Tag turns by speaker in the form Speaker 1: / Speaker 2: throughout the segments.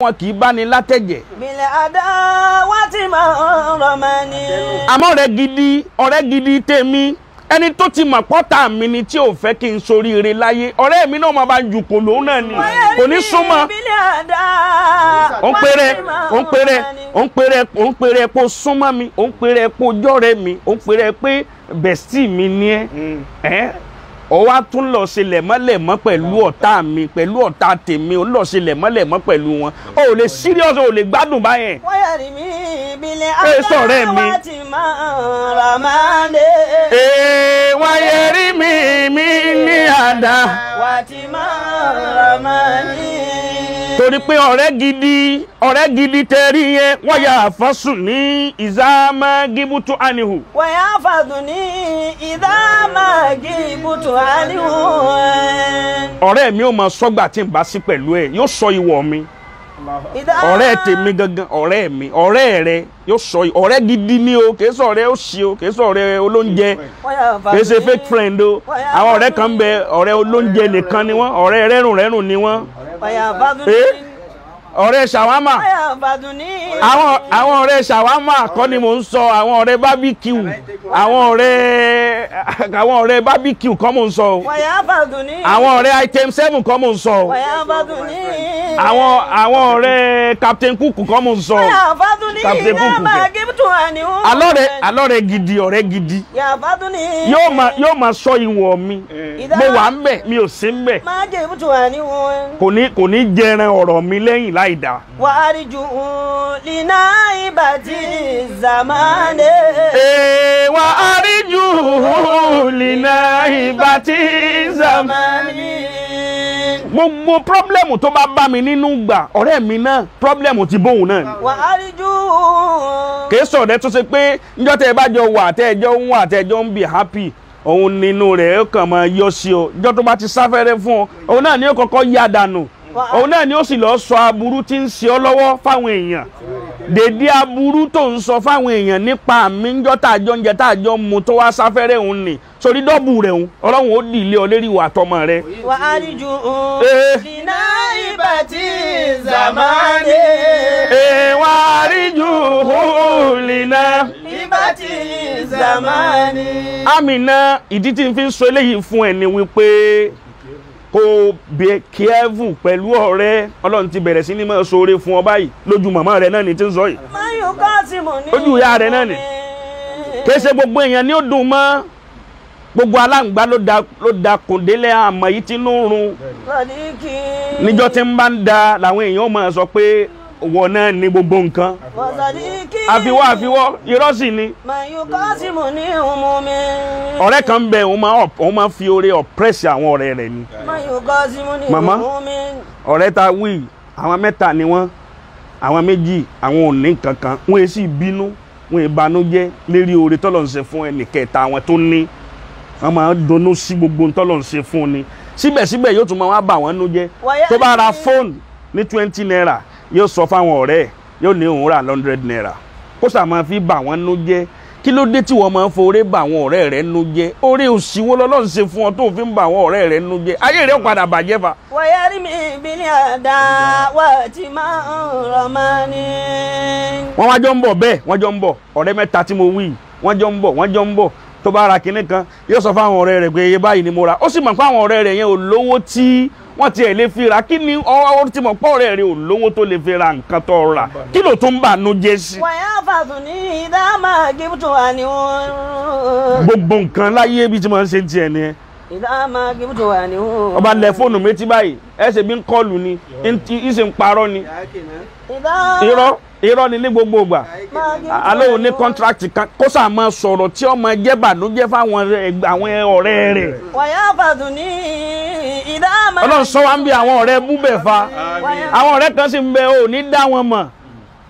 Speaker 1: wọn kì í bá ní látẹ̀jẹ̀.
Speaker 2: bílẹ̀ àdá wá ti máa ń rọmọ ni.
Speaker 1: àmọ́ ọ̀rẹ́ gidi tèmi ẹni tó ti mọ̀ pọ́tà mi ni tí ò fẹ́ kí n soríire láyé ọ̀rẹ́ mi náà máa bá ń jùkò lòun náà ni kò ní súnmọ́. òun pèrè epo súnmọ́ mi òun pèrè epo jọ́rẹ́ mi òun pèrè pé bẹ̀stì mi ni ẹ́ ó wá tún lọ ṣe lẹ̀mọ́lẹ̀mọ́ pẹ̀lú ọ̀tá mi pẹ̀lú ọ̀tá tèmi ó lọ ṣe lẹ̀mọ́lẹ̀mọ́ pẹ̀lú wọn ó lè serious ó lè gbádùn báyẹn.
Speaker 2: wáyàrí mi ìbílẹ̀ àdá wá ti máa ń rọmọ ni.
Speaker 1: wáyàrí mi ní àdá
Speaker 2: wá ti máa ń rọmọ ni.
Speaker 1: torí pé ọ̀rẹ́ gidi tẹ́rí yẹn wọ́n yà àfọ́sùn ní ìzámá gíbútú àníhù.
Speaker 2: wọ́n yà àfọ́sùn ní ìzámá gíbútú àníhù.
Speaker 1: ọ̀rẹ́ mi ò mọ sọ́gbà tí n bá sí pẹ̀lú ẹ̀ yóò sọ ìwọ mi. ọ̀rẹ́ tèmi gangan ọ̀rẹ́ mi ọ̀rẹ́ rẹ yóò sọ ọ̀rẹ́ gidi ni o kìí sọ ọ̀rẹ́ òṣì o kìí sọ ọ̀rẹ́ olóúnjẹ kìí ṣe fake friend o àwọn ọ̀rẹ́ kan ń bẹ ọ̀rẹ́ olóúnjẹ nìkan ni wọ́n ọ̀rẹ́ rẹ́rùn ni wọ́n. ọ̀rẹ́ ṣàwámà àwọn ọ̀rẹ́ ṣàwámà kọ́ ni mò ń sọ àwọn ọ̀rẹ́ bábíkìú àwọn ọ̀rẹ́ bábíkìú kọ́ mò ń sọ àwọn ọ̀rẹ́ item 7 kọ́ mò ń sọ àwọn ọ̀rẹ́ captain cook kọ́ mò ń sọ captain cook alọ́rẹ̀ gidi ọ̀rẹ́ gidi yóò máa sọ ìwọ̀ mi mo wà ń bẹ̀ mi ò sí ń bẹ̀ kò ní jẹran ọ̀rọ̀ mi lẹ́yìn láì dá.
Speaker 2: wàáríjú lìnà ìbàdí zamane.
Speaker 1: wàáríjú lìnà ìbàdí zamane. gbogbo pọ́blẹ́mù tó bá mi nínú gbà ọ̀rẹ́ mi náà pọ́blẹ́mù ti bóun náà ni.
Speaker 2: wàáríjú.
Speaker 1: kìí sọ̀rọ̀ tó ṣe pé níjọ́ tẹ́ ẹ bá jọ wà tẹ́ ẹ jọ ń be happy òun nínú rẹ̀ ó kàn máa yọ sí ọ níjọ́ tó bá ti sáfẹ́rẹ́ fún ọ òun náà ni ó kọ́kọ́ yá dànù òun náà ni ó sì lọ sọ aburú tí ń ṣe ọ lọ́wọ́ fáwọn èèyàn dèdè aburú tó ń sọ fáwọn èèyàn nípa mi ńjọ́ tá àjọ ń jẹ tá àjọ ń mu tó wá sáfẹ́rẹ́ òun ni sórí dọ́bù rẹ̀ òun ọlọ́run ó dì ilé ọ lérí ìwà àtọmọ rẹ.
Speaker 2: wà á rí ju lìnà ìbàdí zamane.
Speaker 1: wà á rí ju lìnà
Speaker 2: ìbàdí zamane.
Speaker 1: Amina ìdí tí n fi ń sọ eléyìí fún ẹ ni wípé kó be careful pẹ̀lú ọ̀rẹ́ ọlọ́run ti bẹ̀rẹ̀ sí ní máa ṣoore fún ọ báyìí lójú màmá rẹ náà ni tí ń sọ yìí lójú ìyá rẹ náà ni kì í ṣe gbogbo èèyàn ni ó dùn mọ́ gbogbo aláǹgbá ló da kòndélé àmọ́ yìí tí ń rún níjọ́ tí ń bá ń da làwọn èèyàn máa sọ pé wọ́n náà ní gbogbo nǹkan àfiwọ́ irọ́ sì ni ọ̀rẹ́ kan ń bẹ òun máa fi oore ọ̀pẹ́sì àwọn ọ̀rẹ́ rẹ̀ ni màmá ọ̀rẹ́ ta wí àwọn mẹ́ta ni wọ́n àwọn méjì àwọn ò ní kankan wọ́n sì bínú wọ́n ìbànújẹ́ lérí oore tọ́lọ̀ ń ṣe fún ẹnì kẹta àwọn tó ní wọ́n máa ń dunnú sí gbogbo tọ́lọ̀ ń ṣe fún ni síbẹ̀síbẹ̀ yóò tún máa wá bà wọ́n nú jẹ́ tó bá ra fóònù ní 20 naira yóò sọ fáwọn ọ̀rẹ́ yóò ní òun rà 100 naira kó sà máa fi bà wọ́n nú jẹ́ kí ló dé tí wọ́n máa ń foore bà àwọn ọ̀rẹ́ rẹ̀ nú jẹ́ oore òṣìwọ́ lọ́lọ́run ṣe fún ọ tó fi ń bà àwọn ọ̀rẹ́ rẹ̀ nú jẹ́ ayé rẹ̀ padà bàjẹ́ fa.
Speaker 2: wàyárí mi ìbílẹ̀ àdá wà tí máa ń rọmọ ni.
Speaker 1: wọ́n wá jọ ń bọ̀ bẹ́ẹ̀ wọ́n jọ ń bọ̀ ọ̀rẹ́ mẹ́ta tí mo wí wọ́n jọ ń bọ̀ tó bá ra kinní kan yóò sọ fáwọn ọ̀rẹ́ rẹ̀ pé iye báyìí ni mo ra ó sì mọ̀ pé àwọn ọ̀rẹ́ rẹ̀ yẹn ò lówó tí wọ́n ti ẹ̀ lè fi ra kí ni ọwọ́ tí mo pọ̀ rẹ̀ rí ò lówó tó lè fi ra nǹkan tó rà kí ló tó ń bà nú jẹ́ sí.
Speaker 2: wàyà fàtún ní ìdámà gíbùtù wà ní wọn.
Speaker 1: gbogbo nǹkan láyé bí tí mo ń ṣe tiẹ̀ ni ẹ.
Speaker 2: ìdámà gíbùtù wà ní wọn.
Speaker 1: ọba lẹ fóònù méjì báyìí ẹsẹ̀ bí ń kọlù ni ìṣe ń parọ́ ni. irọ́ ni ní gbogbo ìgbà alóhùn ní kọ́ńtrákìtì kan kó sà máa sọ̀rọ̀ tí ọmọ ẹjẹ́ bànújẹ́ fáwọn ọ̀rẹ́ rẹ̀.
Speaker 2: wàyà fàtún ní ìdámà.
Speaker 1: ọlọ́run sọ wá ń bí àwọn ọ̀rẹ́ búbẹ̀ fa àwọn ọ̀rẹ́ kan sì ń bẹ ò ní dá wọn mọ̀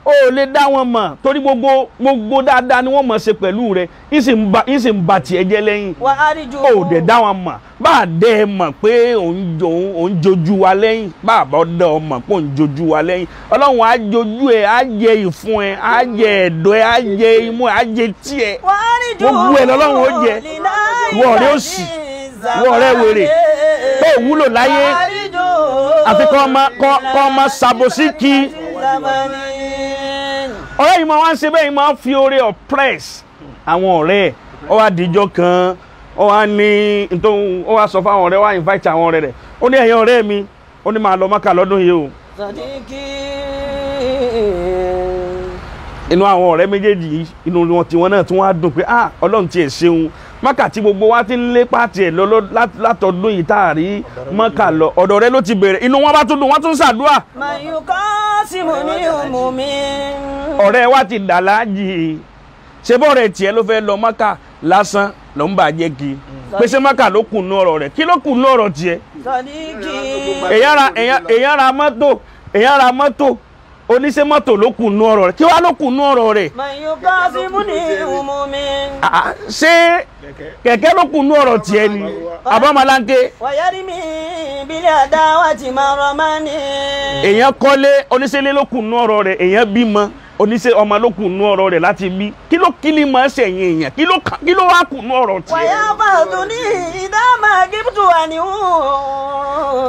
Speaker 1: ó lè dá wọn mọ̀ torí gbogbo dáadáa ni wọ́n mọ̀ ṣe pẹ̀lú rẹ̀ ìsìn ń ba tiẹ̀ jẹ́ lẹ́yìn ó dẹ̀ dá wọn mọ̀ bá a dẹ́ ẹ mọ̀ pé òun jojú wa lẹ́yìn bá a bá dẹ́ ọ mọ̀ pé òun jojú wa lẹ́yìn ọlọ́run á jojú ẹ á jẹ ìfun ẹ á jẹ ẹ̀dọ̀ ẹ á jẹ imú ẹ á jẹ tiẹ̀ gbogbo ẹ lọ́lọ́run ó jẹ wọ ọ̀rẹ́ òsì wọ ọ̀rẹ́ wèrè tó wúlò láyé àfi kọ́ ọmọ ṣàbòsí kí ọ̀rẹ́ yìí máa wá ń ṣe bẹ́ẹ̀ yìí máa ń fi oore oppress àwọn ọ̀rẹ́ ó wá díjọ́ kan ó wá ní nítorí ó wá sọ fáwọn ọ̀rẹ́ wá invite àwọn ọ̀rẹ́ rẹ̀ ó ní ẹ̀yin ọ̀rẹ́ mi ó ní máa lọ Mákà lọ́dún yìí o. inú àwọn ọ̀rẹ́ méjèèjì inú wọn tiwọn náà tí wọ́n á dùn pé Ọlọ́run tiẹ̀ ṣeun Mákà tí gbogbo wa ti ń lépa tiẹ̀ lọ látọdún yìí tá a rí Mákà lọ ọ̀dọ̀ rẹ ló ti bẹ̀rẹ̀ inú wọn bá tún dùn wọ́n tún ṣàdúrà. ọ̀rẹ́ wa ti dà láàjì ṣé bọ́ọ̀rẹ́ tiẹ̀ ló fẹ́ lọ Mákà lásán ló ń bàjẹ́ kí pé ṣé Mákà ló kù nú ọ̀rọ̀ rẹ̀ kí ló kù nú ọ̀rọ̀ tiẹ̀. èèyàn ra mọ́tò oníṣẹ́ mọ́tò ló kù nú ọ̀rọ̀ rẹ̀ kí wá ló kù nú ọ̀rọ̀ rẹ̀. ṣé kẹ̀kẹ́ ló kù nú ọ̀rọ̀ tiẹ̀ ni abọ́malanke. èèyàn kọ́lé oníṣẹ́lé ló kù nú ọ̀rọ̀ rẹ̀ èèyàn bímọ oníṣẹ́ ọmọ ló kù nú ọ̀rọ̀ rẹ̀ láti bí kí ló kílí máa ṣẹ̀yìn èèyàn kí ló wá kù nú ọ̀rọ̀ tiẹ̀.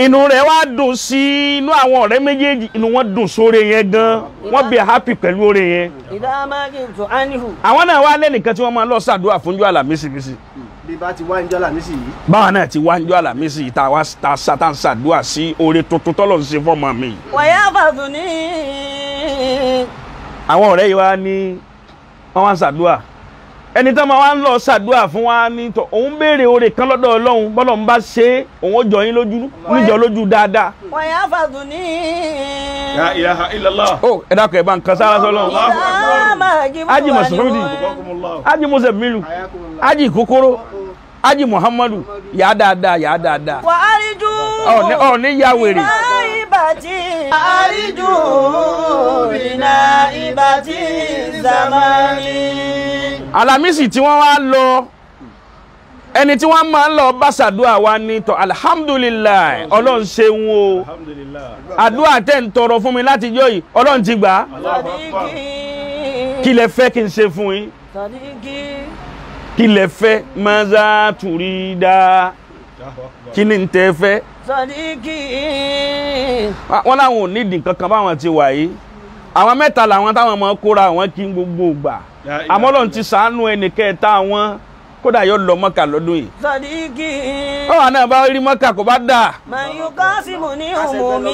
Speaker 1: inú rẹ̀ wá dùn sí inú àwọn ọ̀rẹ́ méjèèjì inú wọn dùn sóore yẹn gan wọ́n bí happy pẹ̀lú oore yẹn. àwọn náà wá lẹ́nìkan tí wọ́n máa lọ ṣàdúrà fúnjọ́ àlàmísì
Speaker 3: bí bá ti wá ń jọ́ àlàmísì yìí.
Speaker 1: báwa náà ti wá ń jọ́ àlàmísì yìí tá a ṣàdúrà sí oore tuntun tọ́lọ̀ ń ṣe fọ́mọ mi. àwọn ọ̀rẹ́ yìí wá ní wọ́n wá ń ṣàdúrà ẹni tó máa wá ń lọ ṣàdúrà fún wa ní tọ́ òun béèrè oore kan lọ́dọ̀ Ọlọ́run bọ́lọ̀ ń bá ṣe é òun ó jọ yín níjọ lójú dáadáa.
Speaker 3: La ilaha illallah.
Speaker 1: ó ẹ dákọ̀ ẹ̀ bá ń kan sára sọ́lọ́run. Haji Masudi Haji Musa Milu Haji Kokoro Haji Muhammadu yà dáadáa yà dáadáa. ọ̀ ní ya wèrè.
Speaker 2: àríjù bìnà ìbàtí zamani.
Speaker 1: Àlàmísì tí wọ́n wá lọ ẹni tí wọ́n máa ń lọ bá ṣàdúrà wa ní tọ́ alhamdulilayi Ọlọ́run ṣeun o àdúrà tẹ́ ń tọrọ fún mi láti jọ́ yìí Ọlọ́run ti gbà á kí lẹ fẹ́ kí n ṣe fún yín kí lẹ fẹ́ maza turida kí ni n tẹ́ fẹ́ wọ́n láwọn ò nídìí kankan báwọn ti wà yìí àwọn mẹ́ta làwọn táwọn máa kóra àwọn kí n gbogbo gbà àmọ́ Ọlọ́run ti ṣàánú ẹnì kẹta wọn kódà yóò lọ Mákà lọ́dún yìí.
Speaker 2: Sàdíkì.
Speaker 1: báwa náà bá rí Mákà kò bá dà.
Speaker 2: Màyú Kásímù ní òmùmí.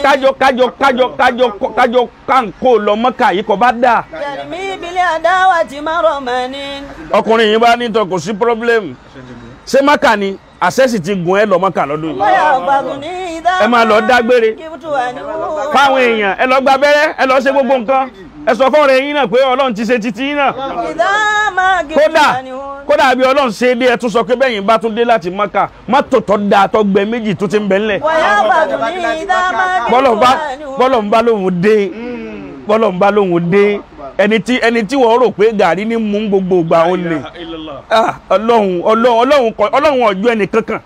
Speaker 1: kájọ kánkó lọ Mákà yìí kò bá dà.
Speaker 2: Yàrìmí ìbílẹ̀ àdáwà ti máa rọ̀ mọ́ ni.
Speaker 1: ọkùnrin yìí bá ní tọ kò sí pírọ́blẹ́mù ṣé Mákà ni àṣẹ́sì ti gùn ẹ lọ Mákà lọ́dún yìí.
Speaker 2: Bóyá ọ̀gbàgùn ní ìdá.
Speaker 1: ẹ máa lọ dágbére fáwọn èèyàn ẹ lọ gba abẹ́rẹ́ ẹ lọ ṣe gbogbo nǹkan ẹ sọ fọ́ọ̀rẹ́ yín náà pé Ọlọ́run ti ṣe títí yín náà. kódà bí Ọlọ́run ṣe dé ẹ tún sọ pé bẹ́yìn bá tún dé láti Mákà mọ́tò tó da tó gbẹ méjì tó ti ń bẹ ńlẹ̀. bọ́lọ̀ ń bá lóhùn dé ẹni tí wọ́n rò pé gàrí ní mú gbogbo ìgbà òun ni Ọlọ́run ọjọ́ ẹnì kankan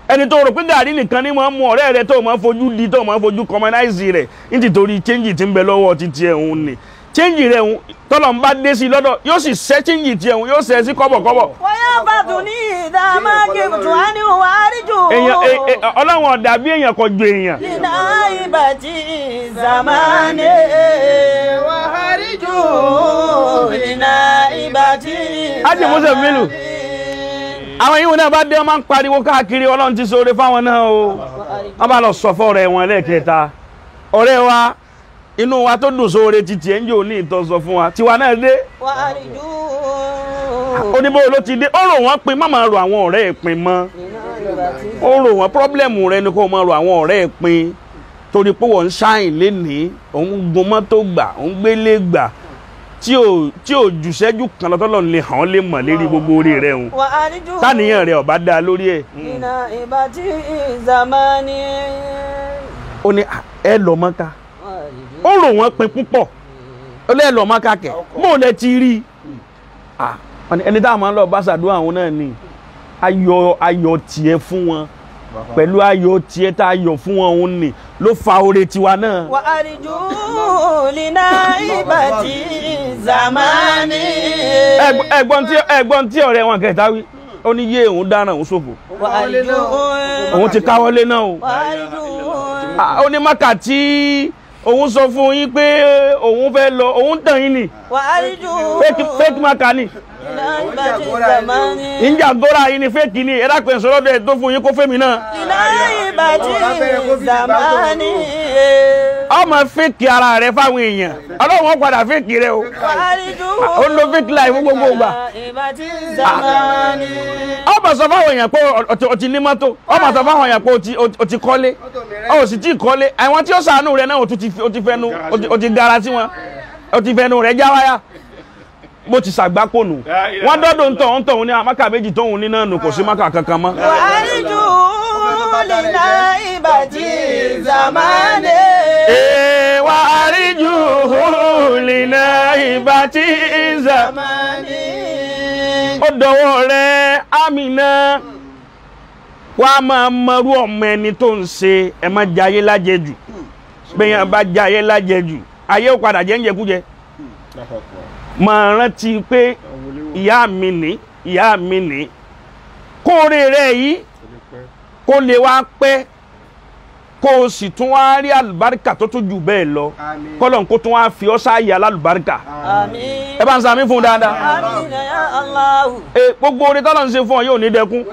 Speaker 1: ẹni tó rò pé gàrí nìkan ní máa ń mú ọ̀rẹ́ rẹ tó máa fojú di tó máa fojú commonize rẹ̀ nítorí change tí ń bẹ lọ́wọ́ títí ẹ̀ òun ni change rẹ̀ òun tọ́lọ̀ ń bá dé sí lọ́dọ̀ yóò sì ṣẹ́ change tí ẹ̀ òun yóò ṣẹ́ sí kọ́bọ̀kọ́bọ̀.
Speaker 2: wọ́yá bàtún ní ìdá máa ké bùtù á ní òun àríjù.
Speaker 1: Ọlọ́run ọ̀dà bí èèyàn kò ju èèyàn.
Speaker 2: nínú ìbàtí zamani wà àríjù nínú ìbàtí.
Speaker 1: Haji Musa Milu àwọn yìí wọn náà bá dé wọn máa ń pariwo káàkiri Ọlọ́run ti ṣoore fáwọn náà o wọn bá lọ sọ fún ọ̀rẹ́ wọn lẹ́ẹ̀kẹta ọ̀rẹ́ wa inú wa tó dùn sóore títí ẹ̀ ń jò ní ìtọ́ sọ fún wa tiwa náà dé oníbó ló ti dé ó rò wọ́n pin má máa rò àwọn ọ̀rẹ́ ẹ̀ pin mọ́ ó rò wọ́n pọ́blẹ́mù rẹ ni kó máa rò àwọn ọ̀rẹ́ ẹ̀ pin torí pé wọ́n ń ṣáìn lénìí òun gun mọ́tò gbà òun gbélé gbà tí ò jù ṣẹ́jú kan lọ́tọ́lọ́ lè hàn lè mọ̀ lérí gbogbo orí rẹ̀ hùn táníyàn rẹ̀ ọ̀bá dá lórí ẹ̀. ó ní ẹ lọ Mákà ó rò wọ́n pin púpọ̀ ó lẹ́ lọ Mákà kẹ̀ bó lẹ ti rí ẹni táwọn máa ń lọ bá ṣàdúrà àwọn náà ni ayọ̀ tiẹ̀ fún wọn pẹ̀lú ayọ̀ tiẹ̀ tá ayọ̀ fún wọn òun ni ló fa oore tiwa náà.
Speaker 2: wà á rí jù lìnà ìbàtí zamani.
Speaker 1: ẹ̀gbọ́n tí ọ̀rẹ́ wọn kẹta wí ó ní yé òun dáná òun ṣòfò.
Speaker 2: wà á rí jù
Speaker 1: òun ti káwọ́lé náà o.
Speaker 2: wà á rí jù
Speaker 1: ó ní Mákà tí òun sọ fún yín pé òun fẹ́ lọ òun tàn yín ni fake Mákà ni ìjà góra yìí ni fake ni ẹ̀rá pẹ̀ sọ́rọ́ dẹ̀ tó fún yín kó fẹ́mi náà ọmọ fake ara rẹ fáwọn èèyàn ọlọ́wọ́n padà fake rẹ o ó lo fake life fún gbogbo ìgbà ọmọ sọ fáwọn èèyàn pé o ti ní mọ́tò ọmọ sọ fáwọn èèyàn pé o ti kọ́lé o sì ti kọ́lé àwọn tí ó ṣàánú rẹ náà o ti gara sí wọn o ti fẹnu rẹ já wáyà mo ti ṣàgbákò nù wọ́n dọ́dọ̀ ń tọ̀ ní Mákà méjì tóun ní náà nù kò sí Mákà kankan mọ́. wàhálìjú lìnà ìbàtí zamani. ó dọwọ́ rẹ̀ Amina wá máa mọrú ọmọ ẹni tó ń ṣe ẹ má jayé lájẹjù bẹ́yàn bá jayé lájẹjù ayé ó padà jẹ́ ń jẹkújẹ. máa rántí pé ìyá mi ní kóore rẹ̀ yìí kó lè wá pẹ́ kó o sì tún wá rí àlùbáríkà tó tún jù bẹ́ẹ̀ lọ kọ́lọ̀ kó tún wá fi ọ́ sáàyè alálùbáríkà ẹ bá ń sàmí fún dáadáa gbogbo oore tọ́lọ̀ ń ṣe fún ọ yóò ní dẹkún.